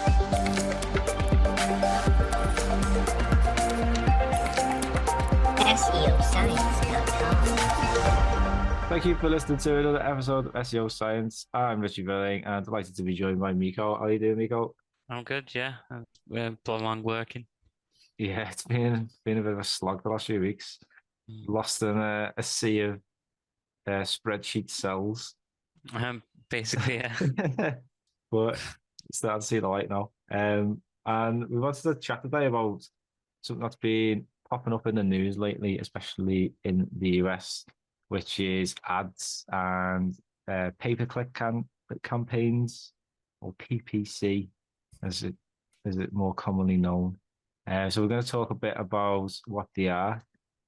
SEOscience.com. Thank you for listening to another episode of SEO Science. I'm Richie Billing and delighted to be joined by Miko. How are you doing, Miko? I'm good, yeah. We're plotting along working. Yeah, it's been a bit of a slog the last few weeks. Lost in a sea of spreadsheet cells. Basically, yeah. But it's starting to see the light now. And we wanted to chat today about something that's been popping up in the news lately, especially in the US, which is ads and pay-per-click campaigns, or PPC, as it more commonly known. So we're going to talk a bit about what they are,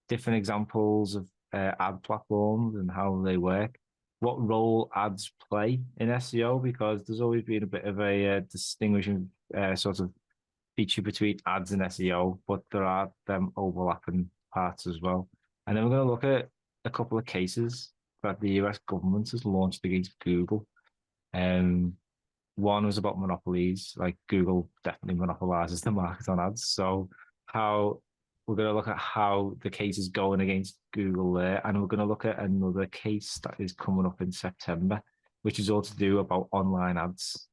different examples of ad platforms and how they work, what role ads play in SEO, because there's always been a bit of a distinguishing sort of feature between ads and SEO, but there are them overlapping parts as well. And then we're going to look at a couple of cases that the US government has launched against Google. One was about monopolies, like Google definitely monopolizes the market on ads. So how we're going to look at how the case is going against Google there, and we're going to look at another case that is coming up in September, which is all to do about online ads,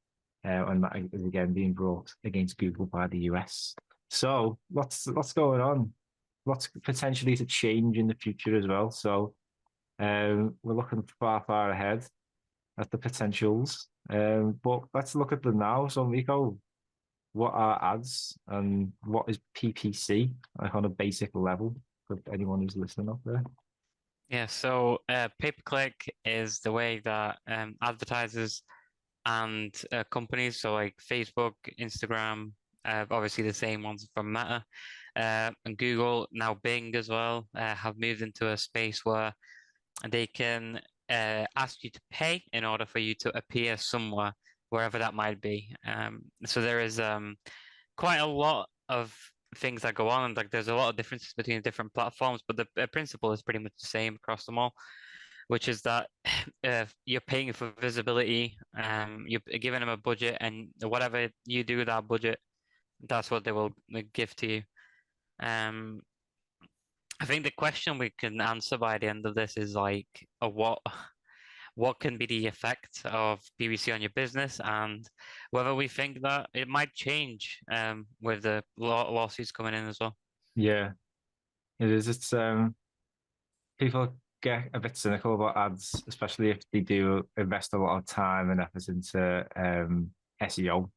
and that is again being brought against Google by the US. So lots going on, lots potentially to change in the future as well. So we're looking far ahead at the potentials. But let's look at them now. So Miko, what are ads and what is PPC, like on a basic level for anyone who's listening up there? Yeah, so pay-per-click is the way that advertisers and companies, so like Facebook, Instagram, obviously the same ones from Meta, and Google, now Bing as well, have moved into a space where they can ask you to pay in order for you to appear somewhere, wherever that might be. So there is quite a lot of things that go on, and like there's a lot of differences between the different platforms, but the principle is pretty much the same across them all, which is that you're paying for visibility, you're giving them a budget, and whatever you do with that budget, that's what they will give to you. I think the question we can answer by the end of this is like, what can be the effect of PPC on your business, and whether we think that it might change with the lawsuits coming in as well. Yeah, it is. It's people get a bit cynical about ads, especially if they do invest a lot of time and effort into SEO,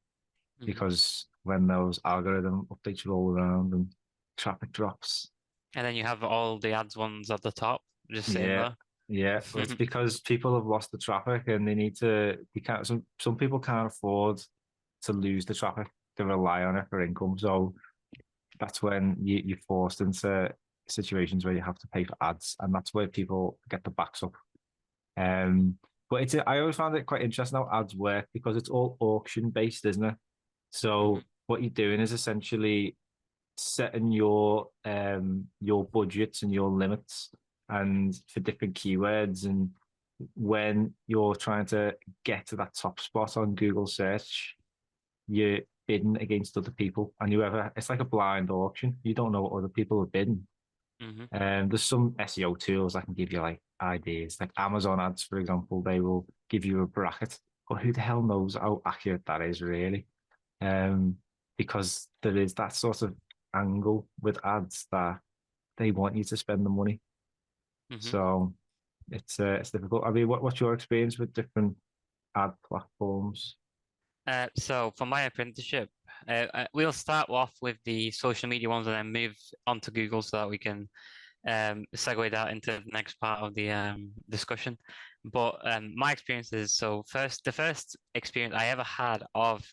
because when those algorithm updates roll around and traffic drops. And then you have all the ads ones at the top, just sitting there. Yeah, well, it's because people have lost the traffic and they need to. You can't. Some people can't afford to lose the traffic. They rely on it for income. So that's when you're forced into situations where you have to pay for ads, and that's where people get the backs up. But I always found it quite interesting how ads work, because it's all auction based, isn't it? So what you're doing is essentially setting your budgets and your limits and for different keywords, and when you're trying to get to that top spot on Google search, you're bidding against other people, and it's like a blind auction. You don't know what other people are bidding. There's some SEO tools that can give you like ideas, like Amazon ads, for example. They will give you a bracket, but who the hell knows how accurate that is really? Because there is that sort of angle with ads that they want you to spend the money. So it's difficult. I mean, what's your experience with different ad platforms? So for my apprenticeship, we'll start off with the social media ones and then move on to Google so that we can segue that into the next part of the discussion. But my experience is, the first experience I ever had of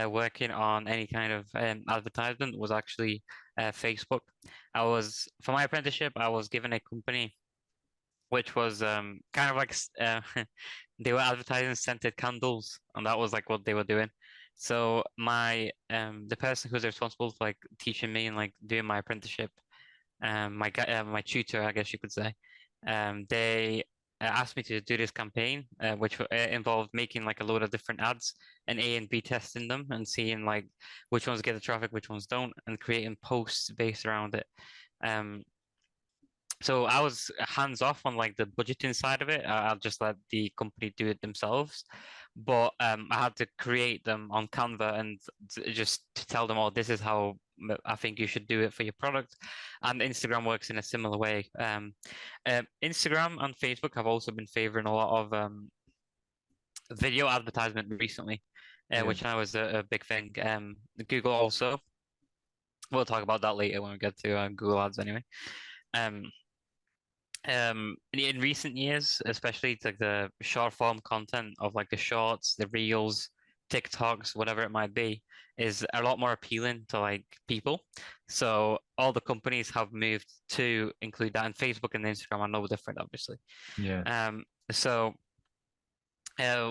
working on any kind of advertisement was actually Facebook. For my apprenticeship, I was given a company which was kind of like they were advertising scented candles, and that was like what they were doing. So the person who's responsible for like teaching me and like doing my apprenticeship, my tutor, I guess you could say, they asked me to do this campaign, which involved making like a load of different ads and A and B testing them and seeing like which ones get the traffic, which ones don't, and creating posts based around it. Um, so I was hands off on like the budgeting side of it. I'll just let the company do it themselves. But I had to create them on Canva and just to tell them, oh, this is how I think you should do it for your product. And Instagram works in a similar way. Instagram and Facebook have also been favoring a lot of video advertisement recently, Yeah. which I was a big thing. Google also. We'll talk about that later when we get to Google Ads anyway. In recent years, especially it's like the short form content of like the shorts, the reels, TikToks, whatever it might be, is a lot more appealing to like people. So all the companies have moved to include that, and Facebook and Instagram are no different, obviously. Yeah. So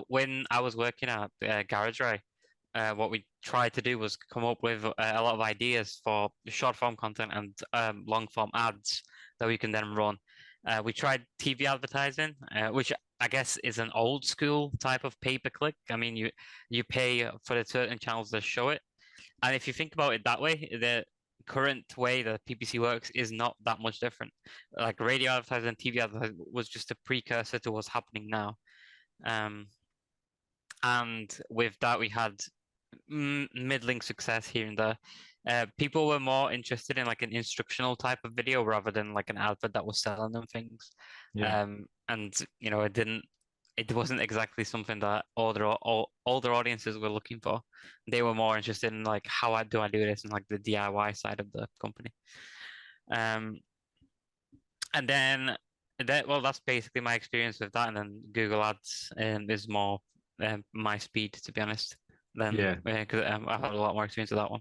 when I was working at GarageRay, what we tried to do was come up with a lot of ideas for short form content and long form ads that we can then run. We tried TV advertising, which I guess is an old school type of pay-per-click. I mean, you pay for the certain channels that show it, and if you think about it that way, the current way that PPC works is not that much different. Like radio advertising and TV advertising was just a precursor to what's happening now. And with that, we had middling success here and there. People were more interested in like an instructional type of video rather than like an advert that was selling them things. Yeah. And you know, it wasn't exactly something that older audiences were looking for. They were more interested in like how do I do this and like the DIY side of the company. And then that's basically my experience with that. And then Google Ads is more my speed, to be honest. Yeah. Because I've had a lot more experience with that one.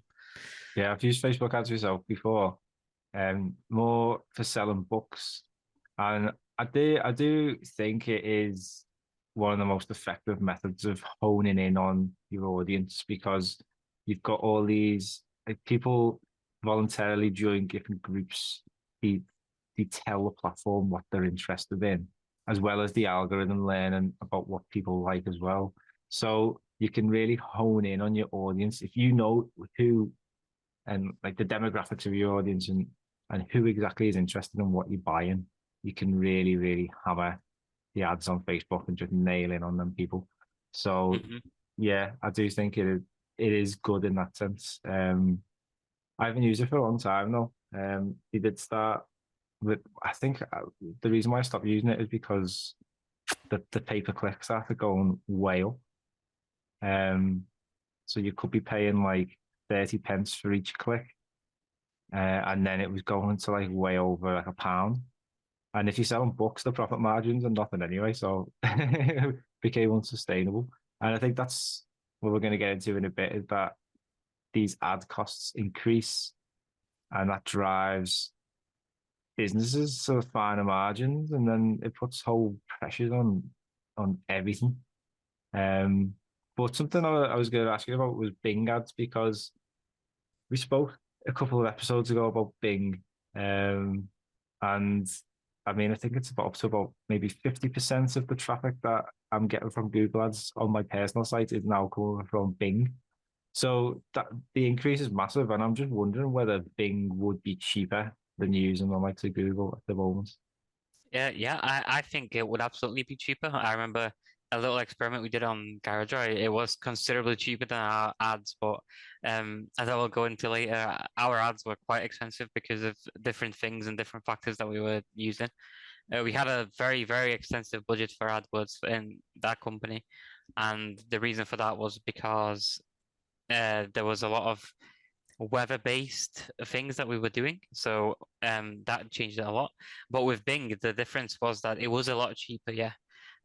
Yeah, I've used Facebook ads myself before, more for selling books, and I do think it is one of the most effective methods of honing in on your audience because you've got all these like, people voluntarily join different groups. They tell the platform what they're interested in, as well as the algorithm learning about what people like as well. So you can really hone in on your audience if you know who and like the demographics of your audience and who exactly is interested in what you're buying, you can really hammer the ads on Facebook and just nail in on them people. So yeah, I do think it is good in that sense. I haven't used it for a long time though. It did start with I think the reason why I stopped using it is because the pay-per-click started going way up. So you could be paying like 30 pence for each click. And then it was going to like way over like £1. And if you're selling books, the profit margins are nothing anyway. So it became unsustainable. And I think that's what we're going to get into in a bit is that these ad costs increase and that drives businesses to finer margins. And then it puts whole pressures on everything. But something I was going to ask you about was Bing ads because we spoke a couple of episodes ago about Bing, and I mean I think it's about up to about maybe 50% of the traffic that I'm getting from Google Ads on my personal site is now coming from Bing. So that the increase is massive, and I'm just wondering whether Bing would be cheaper than using them like to Google at the moment. Yeah, I think it would absolutely be cheaper. I remember a little experiment we did on GarageRay. It was considerably cheaper than our ads, but as I will go into later, our ads were quite expensive because of different things and different factors that we were using. We had a very extensive budget for AdWords in that company, and the reason for that was because there was a lot of weather-based things that we were doing, so that changed it a lot. But with Bing, the difference was that it was a lot cheaper, yeah.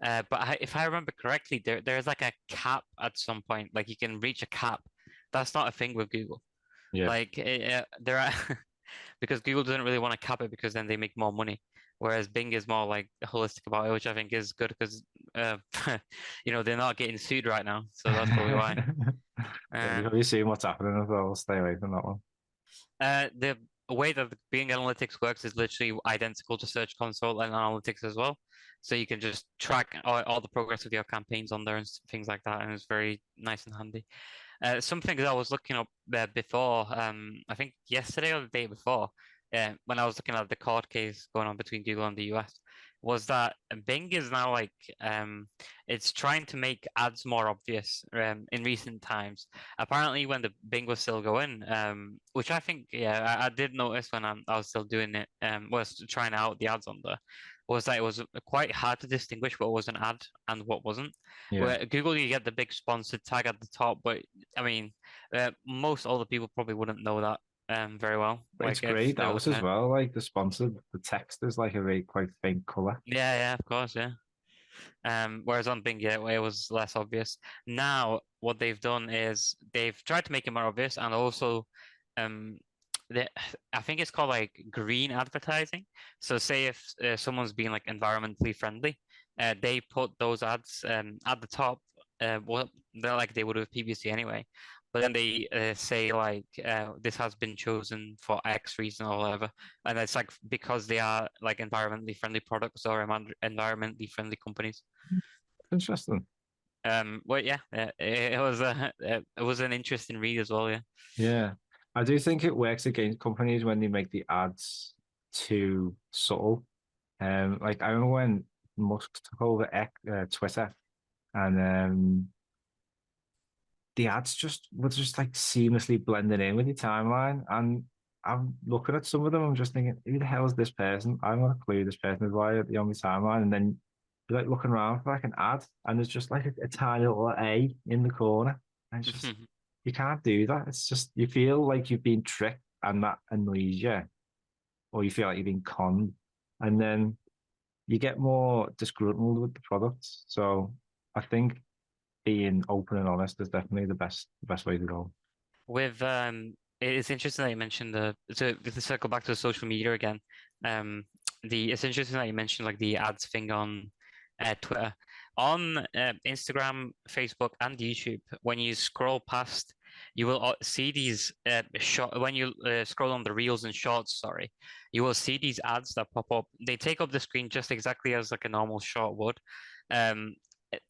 But if I remember correctly, there's like a cap at some point, like you can reach a cap. That's not a thing with Google. Yeah. Like there are because Google doesn't really want to cap it because then they make more money. Whereas Bing is more like holistic about it, which I think is good because they're not getting sued right now, so that's probably why. Have you seen what's happening as well? Stay away from that one. a way that the Bing Analytics works is literally identical to Search Console and Analytics as well. So you can just track all the progress of your campaigns on there and things like that, and it's very nice and handy. Something that I was looking up before, I think yesterday or the day before, when I was looking at the court case going on between Google and the US, was that Bing is now like it's trying to make ads more obvious in recent times. Apparently, when the Bing was still going, which I think, yeah, I did notice when I was still doing it, was trying out the ads on there, was that it was quite hard to distinguish what was an ad and what wasn't. Yeah, Where Google, you get the big sponsored tag at the top, but I mean, most older people probably wouldn't know that very well. but it's Like if grayed they're out looking as at, well. Like the sponsored, the text is like a very quite faint color. yeah, of course, yeah. Whereas on Bing, yeah, it was less obvious. Now, what they've done is they've tried to make it more obvious, and also, um, they, I think it's called like green advertising. So, say if someone's being like environmentally friendly, they put those ads at the top. Well, they're like they would with PPC anyway, but then they say like this has been chosen for X reason or whatever, and it's like because they are like environmentally friendly products or environmentally friendly companies. Interesting. Well, yeah, it was an interesting read as well. Yeah. Yeah, I do think it works against companies when they make the ads too subtle. Like I remember when Musk took over Twitter, and the ads just were just like seamlessly blending in with your timeline. And I'm looking at some of them, I'm just thinking, who the hell is this person? I don't have a clue who this person is. Why are they on my timeline? And then you're like looking around for like an ad, and there's just like a tiny little A in the corner. And it's just you can't do that. It's just you feel like you've been tricked, and that annoys you, or you feel like you've been conned, and then you get more disgruntled with the product. So I think being open and honest is definitely the best way to go. With it's interesting that you mentioned to circle back to social media again. It's interesting that you mentioned like the ads thing on Twitter, on Instagram, Facebook, and YouTube. When you scroll past, you will see these short. When you scroll on the reels and shorts, sorry, you will see these ads that pop up. They take up the screen just exactly as like a normal short would. Um,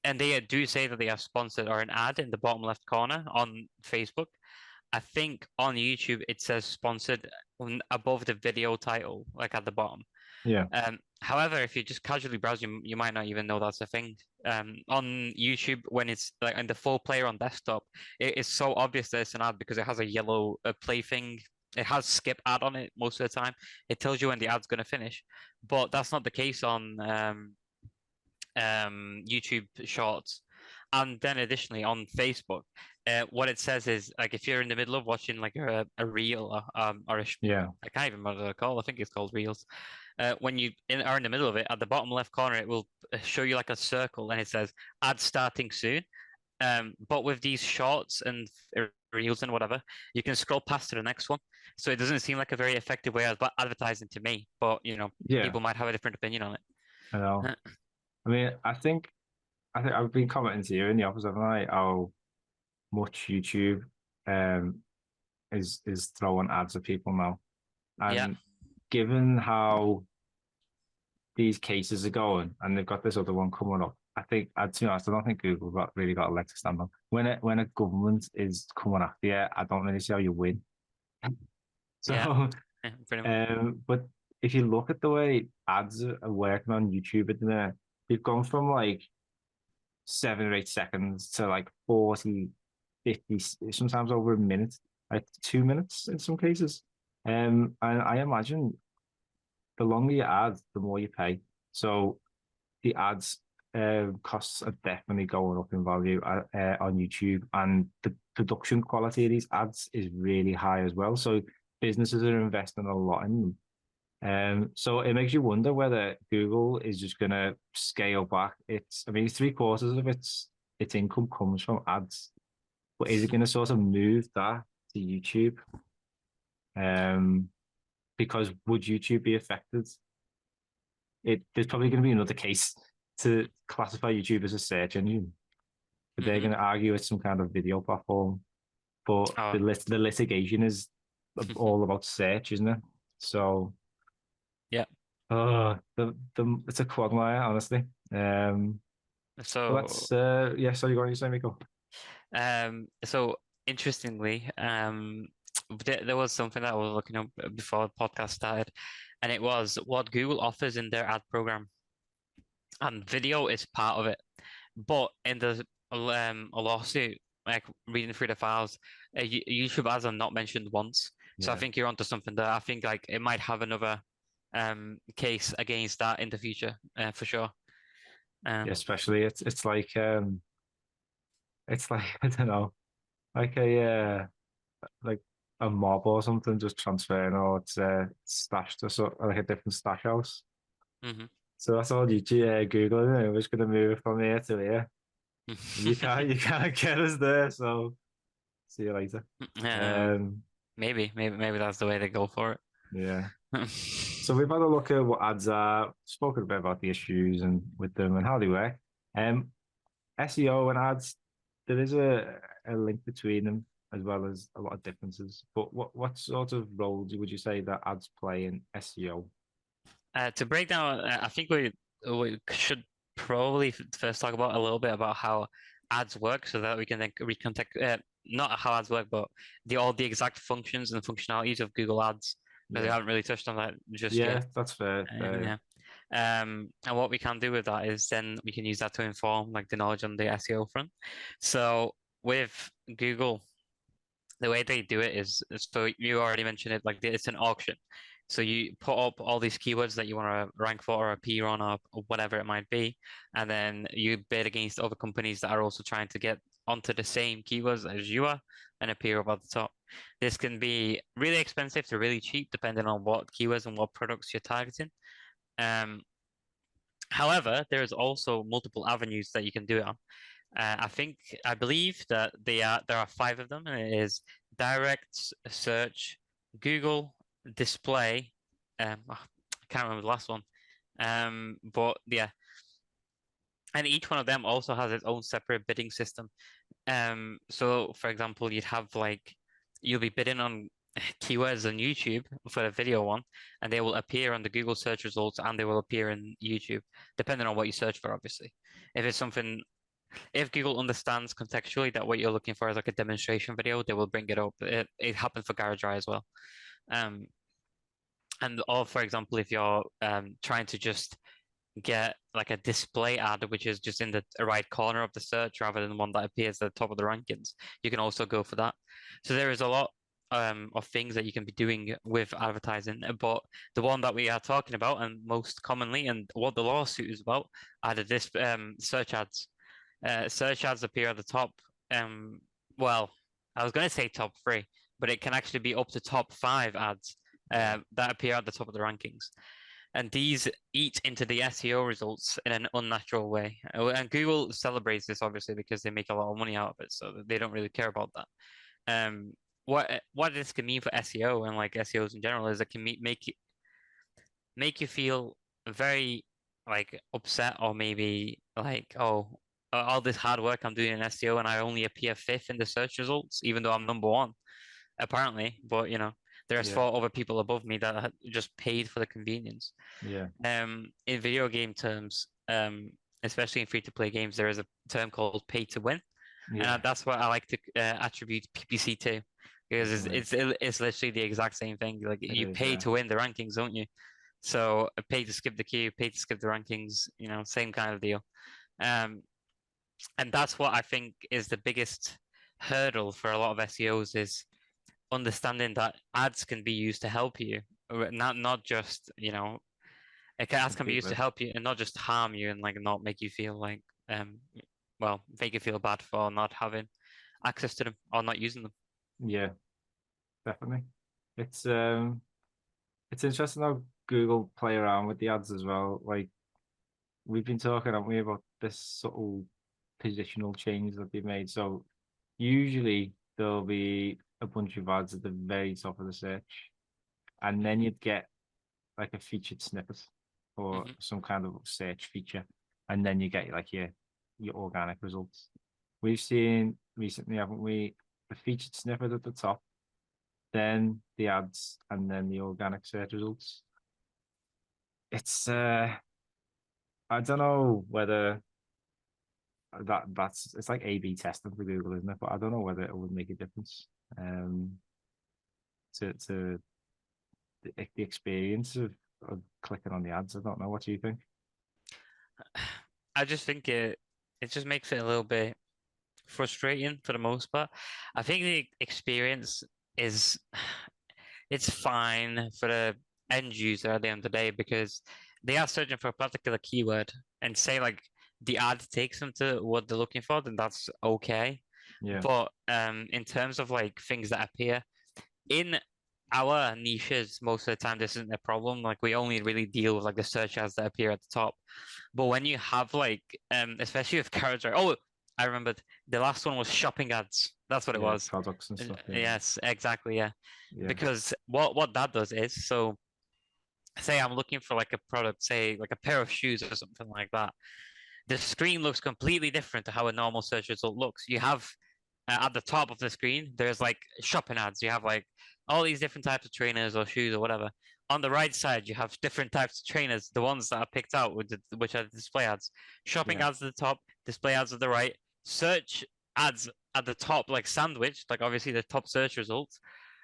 and they do say that they are sponsored or an ad in the bottom left corner on Facebook. I think on YouTube it says sponsored above the video title, like at the bottom. Yeah, However, if you just casually browse, you might not even know that's a thing. On YouTube, when it's like in the full player on desktop, it is so obvious that it's an ad because it has a yellow play thing. It has skip ad on it most of the time. It tells you when the ad's going to finish, but that's not the case on YouTube Shorts. And then additionally on Facebook, what it says is like if you're in the middle of watching like a reel or yeah. I can't even remember what it's called. I think it's called reels. When you are in the middle of it, at the bottom left corner, it will show you like a circle and it says ad starting soon. But with these shorts and reels and whatever, you can scroll past to the next one. So it doesn't seem like a very effective way of advertising to me. But Yeah, people might have a different opinion on it. I know. I mean, I think I've been commenting to you in the office, haven't I? How much YouTube um is throwing ads at people now. Yeah. And given how these cases are going, and they've got this other one coming up, I think, to be honest, I don't think Google really got a leg to stand on. When a government is coming after you, I don't really see how you win. So, Yeah. Pretty much. but if you look at the way ads are working on YouTube at the minute, they've gone from like 7 or 8 seconds to like 40, 50, sometimes over a minute, like 2 minutes in some cases. And I imagine the longer you add, the more you pay. So the ads costs are definitely going up in value on YouTube, and the production quality of these ads is really high as well. So businesses are investing a lot in them. So it makes you wonder whether Google is just going to scale back. I mean, 3/4 of its income comes from ads, but is it going to sort of move that to YouTube? Because would YouTube be affected? There's probably going to be another case to classify YouTube as a search engine, but they're going to argue it's some kind of video platform. But Oh, the litigation is all about search, isn't it? So Yeah. it's a quagmire, honestly. But So let's yeah. So you got to say, Miko? so interestingly, there was something that I was looking up before the podcast started, and it was what Google offers in their ad program, and video is part of it. But in the a lawsuit, like reading through the files, YouTube ads are not mentioned once. So I Yeah. think you're onto something there. I think like it might have another case against that in the future, for sure. Yeah, especially it's like I don't know, like like a mob or something just transferring or it's stashed to like a different stash house. Hmm. So that's all you Google, isn't it? We're just gonna move it from here to here. You can't get us there, so see you later. Um, Um maybe that's the way to go for yeah. it. So we've had a look at what ads are, spoken a bit about the issues and with them and how they work. Um SEO and ads, there is a link between them as well as a lot of differences. But what sort of role would you say that ads play in SEO? To break down, I think we should probably first talk about a little bit about how ads work, so that we can then recontact not how ads work, but all the exact functions and functionalities of Google Ads, because we Yeah, haven't really touched on that just yeah, yet. that's fair. Yeah. And what we can do with that is then we can use that to inform like the knowledge on the SEO front. So with Google, the way they do it is so you already mentioned it, like it's an auction. So you put up all these keywords that you want to rank for or appear on or whatever it might be, and then you bid against other companies that are also trying to get onto the same keywords as you are and appear up at the top. This can be really expensive to really cheap, depending on what keywords and what products you're targeting. Um, However, there is also multiple avenues that you can do it on. I believe that there are five of them, and it is direct search, Google, display. I can't remember the last one. But yeah, and each one of them also has its own separate bidding system. So for example, you'll be bidding on keywords on YouTube for the video one, and they will appear on the Google search results and they will appear in YouTube, depending on what you search for, obviously. If it's something if Google understands contextually that what you're looking for is like a demonstration video, they will bring it up. It happened for GarageEye as well. Um, or for example, if you're trying to just get like a display ad, which is just in the right corner of the search rather than one that appears at the top of the rankings, you can also go for that. So there is a lot of things that you can be doing with advertising, but the one that we are talking about and most commonly, and what the lawsuit is about, are the search ads. Search ads appear at the top. Um, well, I was going to say top three, but it can actually be up to top five ads that appear at the top of the rankings. And these eat into the SEO results in an unnatural way. And Google celebrates this obviously because they make a lot of money out of it, so they don't really care about that. What this can mean for SEO and like SEOs in general is it can make you feel very like upset or maybe like, oh, all this hard work I'm doing in SEO and I only appear fifth in the search results, even though I'm number one, apparently. But there's Yeah, four other people above me that just paid for the convenience. yeah, In video game terms, especially in free-to-play games, there is a term called pay to win, yeah. and that's what I like to attribute PPC to, because Definitely. it's literally the exact same thing. Like It you is, pay yeah. to win the rankings, don't you? So pay to skip the queue, pay to skip the rankings, same kind of deal. Um, and that's what I think is the biggest hurdle for a lot of SEOs is understanding that ads can be used to help you, not just ads can be used to Completely. help you and not just harm you and like not make you feel like well make you feel bad for not having access to them or not using them. Yeah, definitely. It's um it's interesting how Google play around with the ads as well. Like we've been talking, haven't we, about this subtle positional change that they've made. So usually there'll be a bunch of ads at the very top of the search, and then you'd get like a featured snippet or Mm-hmm. some kind of search feature, and then you get like your organic results. We've seen recently, haven't we, the featured snippet at the top, then the ads, and then the organic search results. It's I don't know whether that's it's like A/B testing for Google, isn't it? But I don't know whether it would make a difference to the experience of clicking on the ads. I don't know. What do you think? I just think it just makes it a little bit frustrating for the most part. I think the experience is it's fine for the end user at the end of the day because they are searching for a particular keyword and say like the ad takes them to what they're looking for, then that's okay. Yeah, But in terms of like things that appear in our niches, most of the time this isn't a problem. Like we only really deal with like the search ads that appear at the top. But when you have like especially with carriage, oh, I remembered the last one was shopping ads. That's what it yeah, was. products and stuff. Yeah, Yes, exactly. Yeah. yeah, Because what that does is so say I'm looking for like a product, say like a pair of shoes or something like that. The screen looks completely different to how a normal search result looks. You have at the top of the screen, there's like shopping ads. You have like all these different types of trainers or shoes or whatever. On the right side, you have different types of trainers, the ones that are picked out, which are the display ads. Shopping yeah, ads at the top, display ads at the right, search ads at the top, like sandwiched, like obviously the top search results.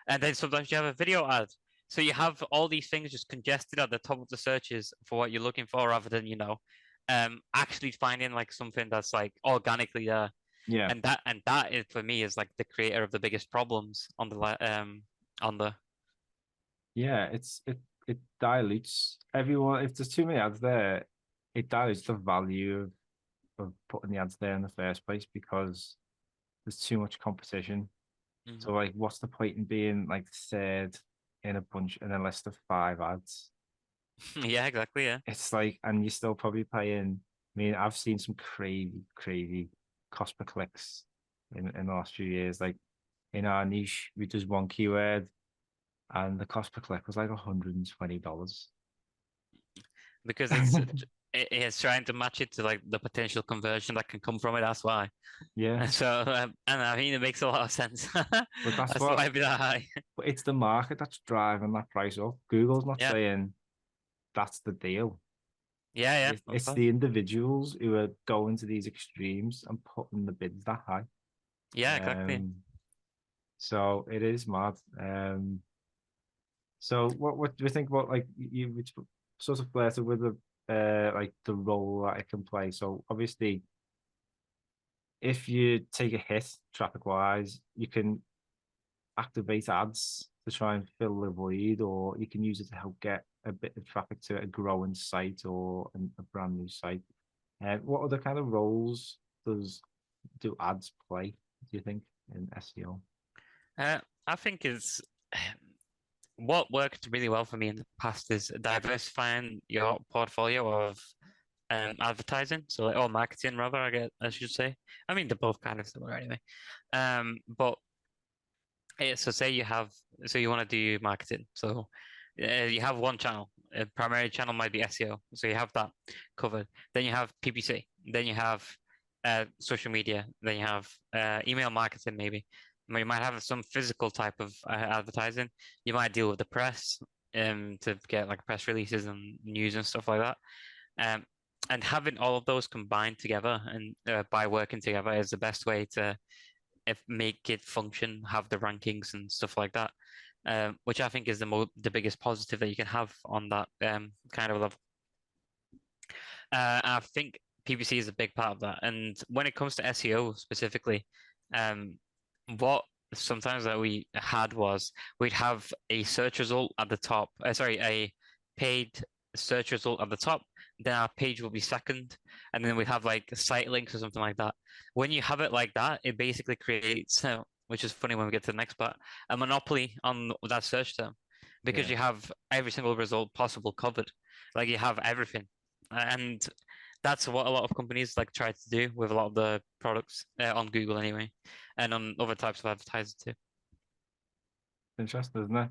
And then sometimes you have a video ad. So you have all these things just congested at the top of the searches for what you're looking for, rather than actually finding like something that's like organically there. yeah. And that is for me is like the creator of the biggest problems on the Yeah, it dilutes everyone. If there's too many ads there, it dilutes the value of putting the ads there in the first place because there's too much competition. So like, what's the point in being like third in a bunch in a list of 5 ads? yeah, exactly, yeah. It's like, and you're still probably paying. I mean, I've seen some crazy cost per clicks in the last few years. Like in our niche, we just one keyword, and the cost per click was like $120. Because it's trying to match it to like the potential conversion that can come from it. That's why. Yeah, And so and I mean it makes a lot of sense. but that's That's what. why it'd be that high. But it's the market that's driving that price up. Google's not Yeah, saying that's the deal. yeah, of It's course. the individuals who are going to these extremes and putting the bids that high. Yeah, exactly. Um, so it is mad. So what do you think about like you sort of flirted with the like the role that it can play? So obviously, if you take a hit traffic wise, you can activate ads to try and fill the void, or you can use it to help get a bit of traffic to a growing site or a brand new site. What other kind of roles do ads play, do you think, in SEO? I think it's what worked really well for me in the past is diversifying your portfolio of advertising, so like, or marketing rather, I should say. I mean, they're both kind of similar anyway. But so say so you want to do marketing, so you have one channel. A primary channel might be SEO, so you have that covered. Then you have PPC. Then you have social media. Then you have email marketing, maybe. You might have some physical type of advertising. You might deal with the press to get like press releases and news and stuff like that. And having all of those combined together and by working together is the best way to make it function, have the rankings and stuff like that, which I think is the biggest positive that you can have on that kind of level. I think PPC is a big part of that. And when it comes to SEO specifically, what sometimes that we had was we'd have a search result at the top, sorry, a paid search result at the top, then our page will be second, and then we'd have like site links or something like that. When you have it like that, it basically creates, which is funny when we get to the next part, a monopoly on that search term because Yeah, you have every single result possible covered. Like you have everything. And that's what a lot of companies like try to do with a lot of the products on Google anyway, and on other types of advertising too. interesting, isn't it?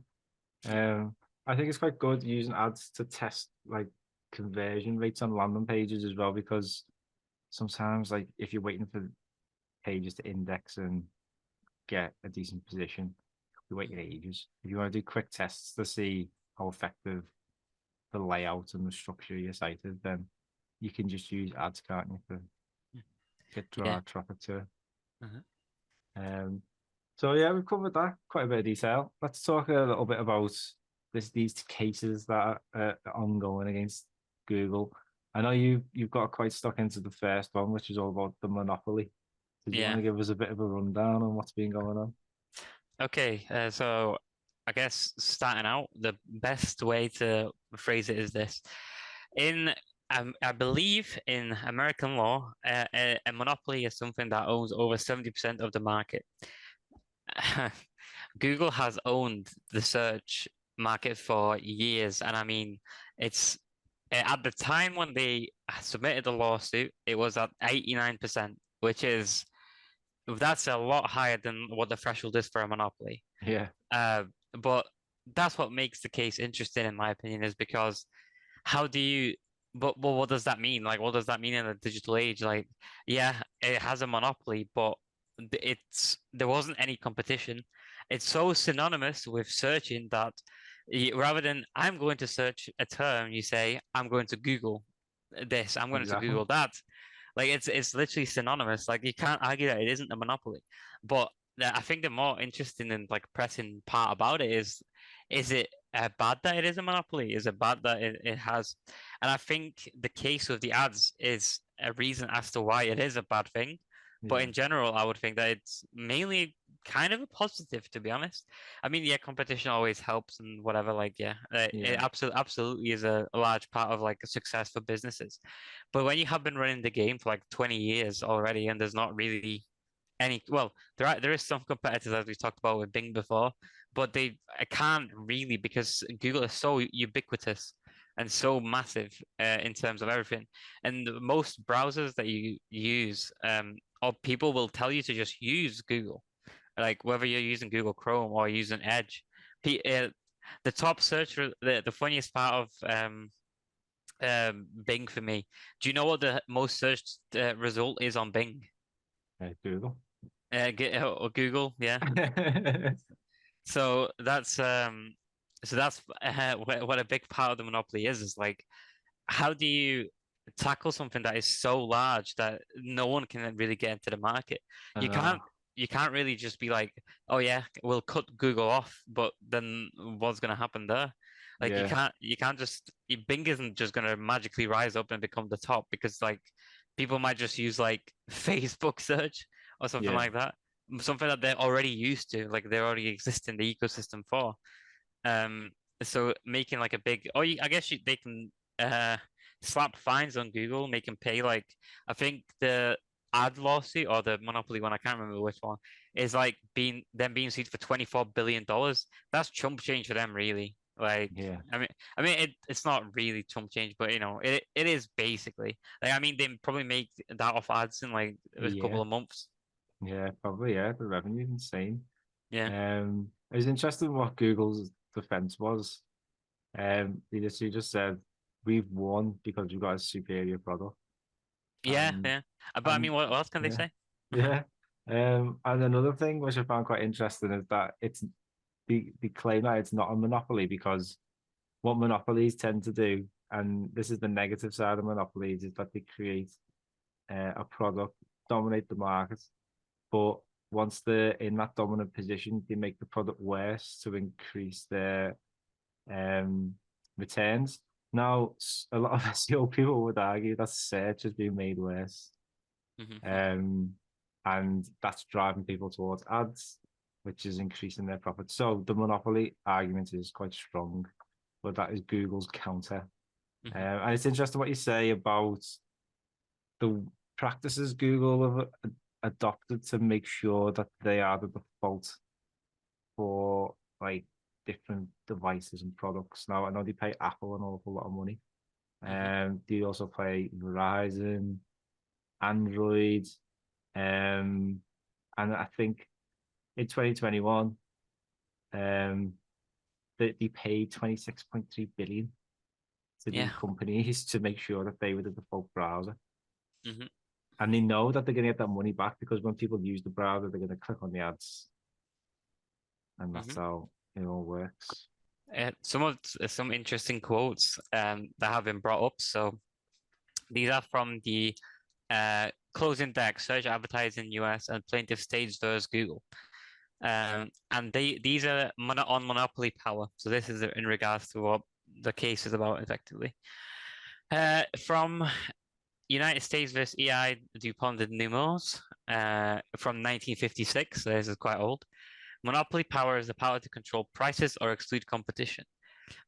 I think it's quite good using ads to test like conversion rates on landing pages as well, because sometimes like if you're waiting for pages to index and get a decent position, you're waiting ages. If you want to do quick tests to see how effective the layout and the structure of your site is, then you can just use ads, can't you, to get Yeah. traffic to it. Mhm. So yeah, we've covered that quite a bit of detail. Let's talk a little bit about these cases that are ongoing against Google. I know you've got quite stuck into the first one, which is all about the monopoly. Did you want Yeah. to give us a bit of a rundown on what's been going on? Okay. So I guess starting out, the best way to phrase it is this: in I believe in American law, a monopoly is something that owns over 70% of the market. Google has owned the search market for years, and I mean, it's at the time when they submitted the lawsuit, it was at 89%, which is that's a lot higher than what the threshold is for a monopoly. Yeah, Uh, but that's what makes the case interesting, in my opinion, is because how do you but what does that mean? Like, what does that mean in a digital age? Like, yeah, it has a monopoly, but there wasn't any competition. It's so synonymous with searching that rather than I'm going to search a term, you say I'm going to Google this, I'm going to exactly. Google that. Like, it's literally synonymous. Like, you can't argue that it isn't a monopoly. But I think the more interesting and like pressing part about it is it bad that it is a monopoly? Is it bad that it has? And I think the case with the ads is a reason as to why it is a bad thing. But Yeah, in general, I would think that it's mainly kind of a positive, to be honest. I mean, yeah, competition always helps and whatever. Like, yeah, it yeah, absolutely is a large part of like a success for businesses. But when you have been running the game for like 20 years already, and there's not really any, well, there is some competitors as we talked about with Bing before, but I can't really because Google is so ubiquitous and so massive in terms of everything. And most browsers that you use, or people will tell you to just use Google, like whether you're using Google Chrome or using Edge. The top search, the funniest part of Bing for me. Do you know what the most searched result is on Bing? Google. Or Google, yeah. So that's what a big part of the monopoly is like how do you tackle something that is so large that no one can really get into the market? I You know. can't really just be like, oh yeah, we'll cut Google off, but then what's gonna happen there? Like Yeah, you can't just Bing isn't just gonna magically rise up and become the top because like people might just use like Facebook search or something yeah, like that, something that they're already used to, like they already exist in the ecosystem for. Um, so making like a big, I guess they can uh slap fines on Google, make them pay like I think the ad lawsuit or the monopoly one, I can't remember which one, is like being sued for $24 billion. That's chump change for them, really. Like, yeah, it's not really chump change, but it is basically. Like, I mean, they probably make that off ads in like a yeah, couple of months. yeah. Probably, yeah. The revenue is insane. Yeah. It was interesting what Google's defense was. They just said we've won because we've got a superior product, Yeah, and yeah. But I and mean, what else can they yeah, say? yeah. And another thing which I found quite interesting is that it's the claim that it's not a monopoly because what monopolies tend to do, and this is the negative side of monopolies, is that they create a product, dominate the market, but once they're in that dominant position, they make the product worse to increase their um, returns. Now, a lot of SEO people would argue that search has been made worse, Mhm. um, and that's driving people towards ads, which is increasing their profits. So the monopoly argument is quite strong, but that is Google's counter. Mhm. And it's interesting what you say about the practices Google have adopted to make sure that they are the default for like different devices and products. Now I know they pay Apple an awful lot of money. Mhm. They also pay Verizon, Android, and I think in 2021, um, they paid 26.3 billion to Yeah. these companies to make sure that they were the default browser. Mhm. And they know that they're going to get that money back because when people use the browser, they're going to click on the ads. and that's Mhm. how it all works. Some interesting quotes that have been brought up. So these are from the closing deck, search advertising US and plaintiff states versus Google. And these are on monopoly power. So this is in regards to what the case is about, effectively. From United States versus EI DuPont de Nemours from 1956. So this is quite old. Monopoly power is the power to control prices or exclude competition.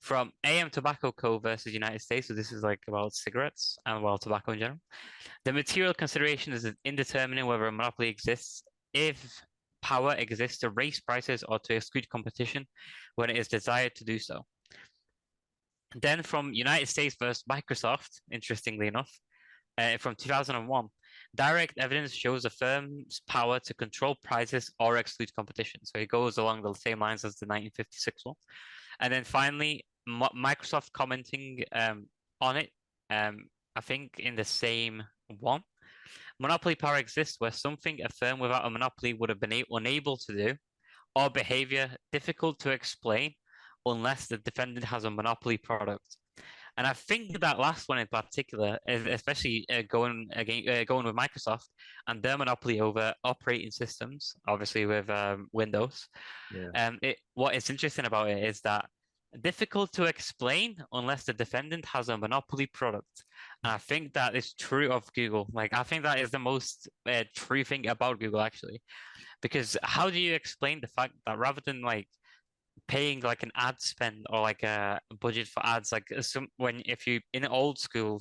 From AM Tobacco Co. versus United States. So this is like about cigarettes and well, tobacco in general. The material consideration is in determining whether a monopoly exists if power exists to raise prices or to exclude competition when it is desired to do so. Then from United States versus Microsoft, interestingly enough, from 2001, direct evidence shows a firm's power to control prices or exclude competition. So it goes along the same lines as the 1956 one. And then finally, Microsoft commenting on it, I think in the same one. Monopoly power exists where something a firm without a monopoly would have been unable to do, or behavior difficult to explain unless the defendant has a monopoly product. And I think that last one in particular, especially going with Microsoft and their monopoly over operating systems, obviously with Windows. Yeah. What is interesting about it is that difficult to explain unless the defendant has a monopoly product. And I think that is true of Google. Like, I think that is the most true thing about Google, actually, because how do you explain the fact that rather than like paying like an ad spend or like a budget for ads, like if you in old school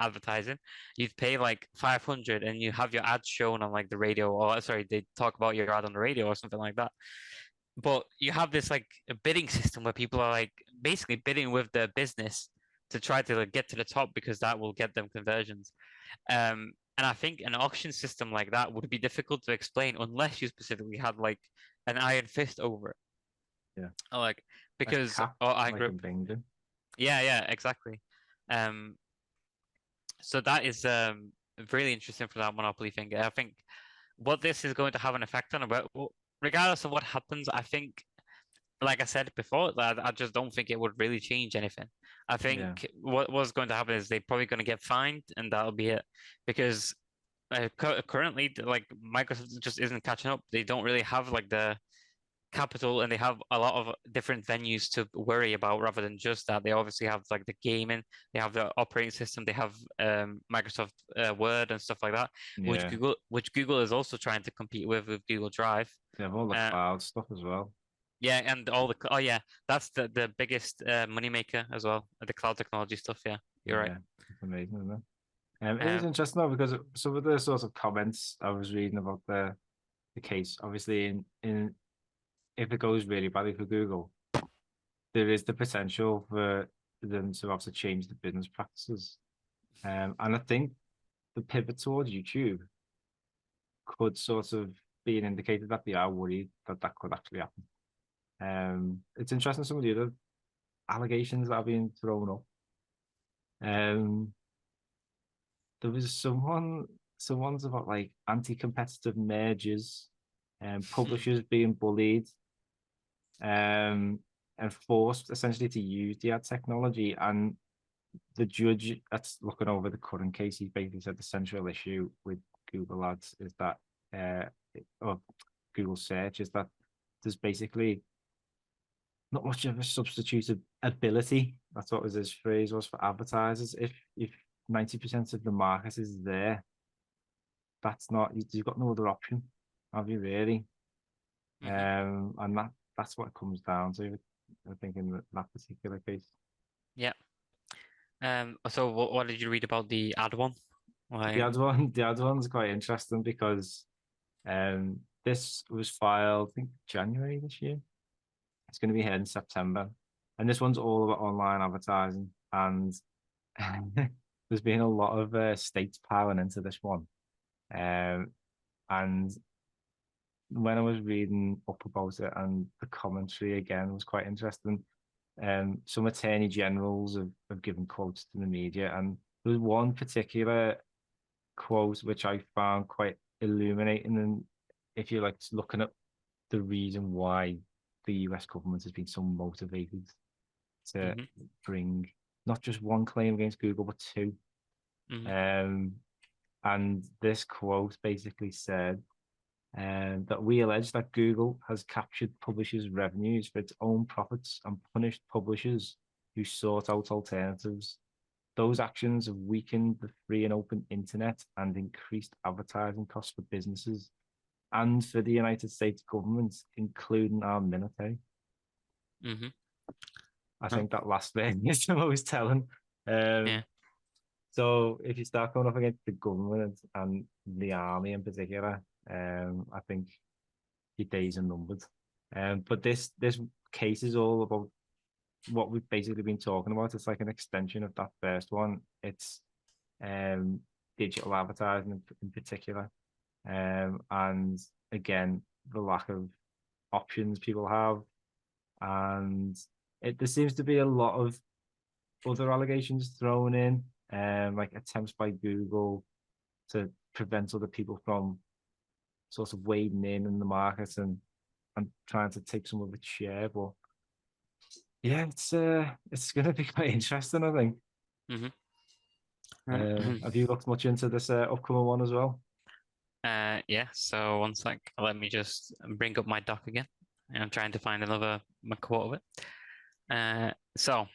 advertising, you'd pay like 500 and you have your ad shown on like the radio, or sorry, they talk about your ad on the radio or something like that. But you have this like a bidding system where people are like basically bidding with the business to try to like, get to the top because that will get them conversions. And I think an auction system like that would be difficult to explain unless you specifically had like an iron fist over it. Yeah. Or, like Like because cap, I like grew in Bingdon. yeah, exactly. Um, so that is really interesting for that monopoly thing. I think what this is going to have an effect on about regardless of what happens, I think like I said before, that I just don't think it would really change anything. I think what's going to happen is they're probably going to get fined, and that'll be it. Because currently, like Microsoft just isn't catching up. They don't really have like the capital, and they have a lot of different venues to worry about rather than just that. They obviously have like the gaming, they have the operating system, they have Microsoft Word and stuff like that, Yeah. which Google is also trying to compete with Google Drive. They have all the Uh, cloud stuff as well. Yeah, and all the yeah, that's the biggest moneymaker as well, the cloud technology stuff. Yeah, you're right. It's amazing, isn't it? It is Um, interesting though because some of the sorts of comments I was reading about the case, obviously in if it goes really badly for Google, there is the potential for them to have to change the business practices. And I think the pivot towards YouTube could sort of be an indicator that they are worried that that could actually happen. It's interesting some of the other allegations that are being thrown up. There was someone's about like anti-competitive mergers and publishers being bullied and forced essentially to use the ad technology. And the judge that's looking over the current case, he basically said the central issue with Google Ads is that or Google search is that there's basically not much of a substituted ability. That's what his phrase was for advertisers. If 90% of the market is there, that's not you've got no other option, have you really? And that's what it comes down to, I think, in that particular case. yeah. So what did you read about the ad one? The Like, other one, the other one's quite interesting because this was filed, I think, January this year. It's going to be here in September, and this one's all about online advertising. And there's been a lot of states piling into this one, and when I was reading up about it, and the commentary again was quite interesting. Some attorney generals have given quotes to the media, and there was one particular quote which I found quite illuminating. And if you're like looking at the reason why the US government has been so motivated to Mhm. bring not just one claim against Google, but two. Mhm. And this quote basically said that we allege that Google has captured publishers' revenues for its own profits and punished publishers who sought out alternatives. Those actions have weakened the free and open internet and increased advertising costs for businesses and for the United States government, including our military. Mhm. I Oh, think that last thing is the most telling. Um, yeah. so if you start going up against the government and the army in particular, I think your days are numbered. But this case is all about what we've basically been talking about. It's like an extension of that first one. It's um, digital advertising in particular, and again the lack of options people have, and there seems to be a lot of other allegations thrown in, like attempts by Google to prevent other people from sort of wading in the market and trying to take some of its share. But yeah, it's going to be quite interesting, I think. Mhm. Have you looked much into this upcoming one as well? Yeah. So one sec. Let me just bring up my doc again. I'm trying to find another quote of it. So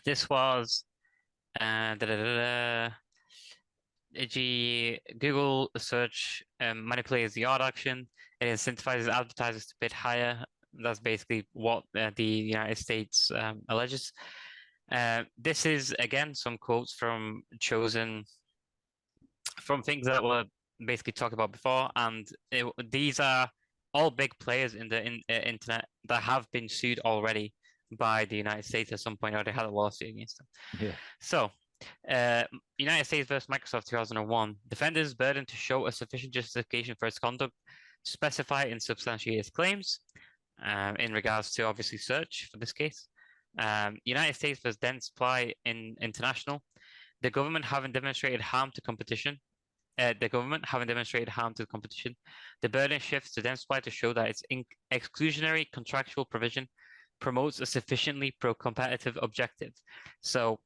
this was Google search manipulates the ad auction. It incentivizes advertisers to bid higher. That's basically what the United States alleges. This is again some quotes from chosen from things that were basically talked about before, and these are all big players in the internet that have been sued already by the United States at some point, or they had a lawsuit against them. Yeah. So, United States versus Microsoft 2001. Defenders' burden to show a sufficient justification for its conduct, specify and substantiate its claims, in regards to obviously search for this case. United States versus Dentsply in International. The government having demonstrated harm to competition. The government having demonstrated harm to the competition. The burden shifts to Dentsply to show that its exclusionary contractual provision promotes a sufficiently pro-competitive objective. So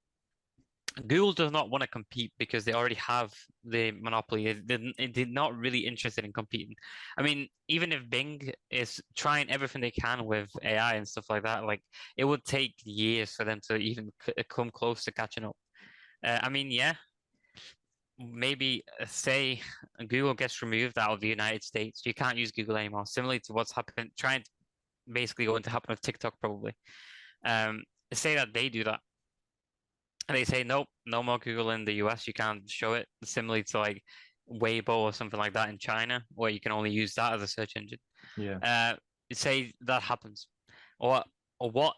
Google does not want to compete because they already have the monopoly. They're not really interested in competing. I mean, even if Bing is trying everything they can with AI and stuff like that, like it would take years for them to even come close to catching up. I mean, yeah, maybe say Google gets removed out of the United States, you can't use Google anymore. Similarly to what's happened, trying to basically going to happen with TikTok probably. Say that they do that and they say nope, no more Google in the US. You can't show it. Similarly to like Weibo or something like that in China, where you can only use that as a search engine. Yeah. Say that happens, or what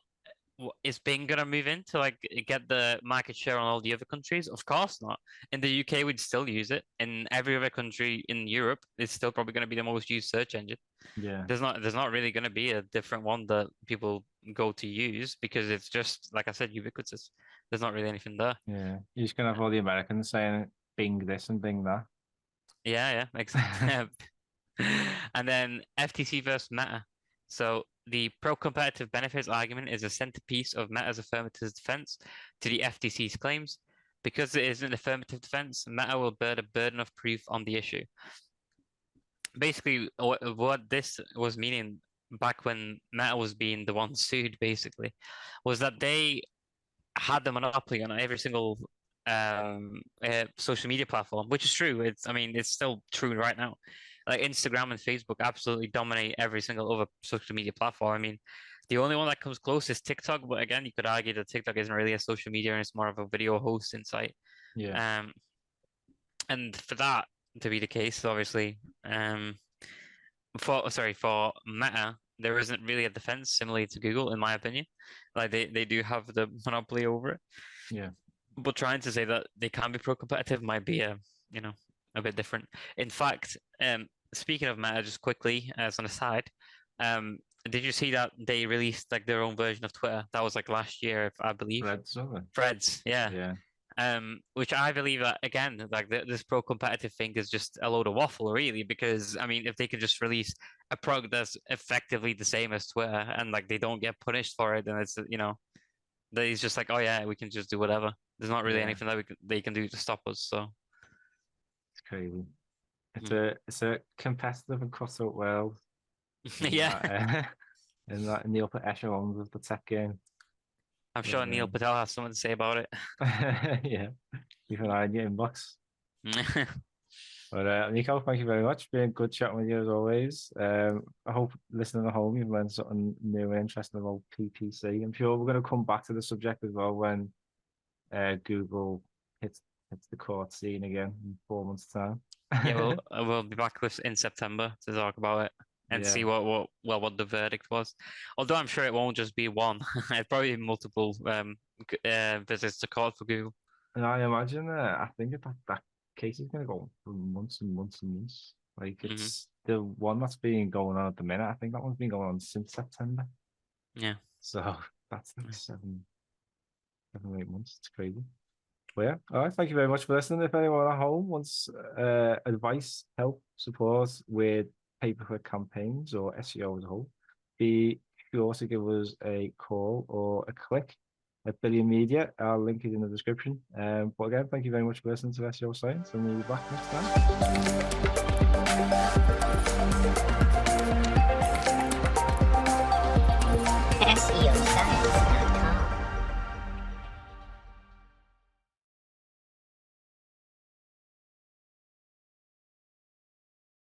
is Bing gonna move in to like get the market share on all the other countries? Of course not. In the UK, we'd still use it. In every other country in Europe, it's still probably going to be the most used search engine. Yeah. There's not really going to be a different one that people go to use because it's just like I said, ubiquitous. There's not really anything there. Yeah. You're just gonna have all the Americans saying Bing this and Bing that. Yeah, exactly. And then FTC versus Meta. So the pro-competitive benefits argument is a centerpiece of Meta's affirmative defense to the FTC's claims. Because it is an affirmative defense, Meta will bear the burden of proof on the issue. Basically, what this was meaning back when Meta was being the one sued, basically, was that they had the monopoly on every single social media platform, which is true. I mean, it's still true right now. Like Instagram and Facebook absolutely dominate every single other social media platform. I mean, the only one that comes close is TikTok, but again, you could argue that TikTok isn't really a social media and it's more of a video hosting site. Yeah. And for that to be the case, obviously, for Meta, there isn't really a defense similarly to Google, in my opinion. Like they do have the monopoly over it. Yeah. But trying to say that they can be pro-competitive might be a bit different. In fact, speaking of Meta, just quickly as an aside, did you see that they released like their own version of Twitter? That was like last year, I believe. Threads, isn't it? Threads, yeah. Yeah. Which I believe that again, like this pro competitive thing is just a load of waffle, really. Because I mean, if they could just release a product that's effectively the same as Twitter and like they don't get punished for it, then it's that he's just like, oh yeah, we can just do whatever. There's not really Yeah. anything that they can do to stop us. So It's crazy. It's Mhm. a competitive and cutthroat world. in yeah, that, in the upper echelons of the tech game. I'm sure Neil Um, Patel has something to say about it. yeah, keep an eye on your inbox. But Nico, thank you very much. Been good chatting with you as always. I hope listening at home you've learned something new and interesting about PPC. I'm sure we're going to come back to the subject as well when Google hits the court scene again in 4 months' time. Yeah, we'll be back in September to talk about it and see Yeah. what the verdict was. Although I'm sure it won't just be one. It'll probably be multiple visits to court for Google. And I imagine I think that case is going to go on for months and months and months. Like Mhm. it's the one that's been going on at the minute. I think that one's been going on since September. Yeah. So that's like 7 or 8 months. It's crazy. But yeah, all right. Thank you very much for listening. If anyone at home wants advice, help, support with pay-per-click campaigns or SEO as a whole, be sure to give us a call or a click at Billion Media. Our link is in the description. But again, thank you very much for listening to SEO Science, and we'll be back next time.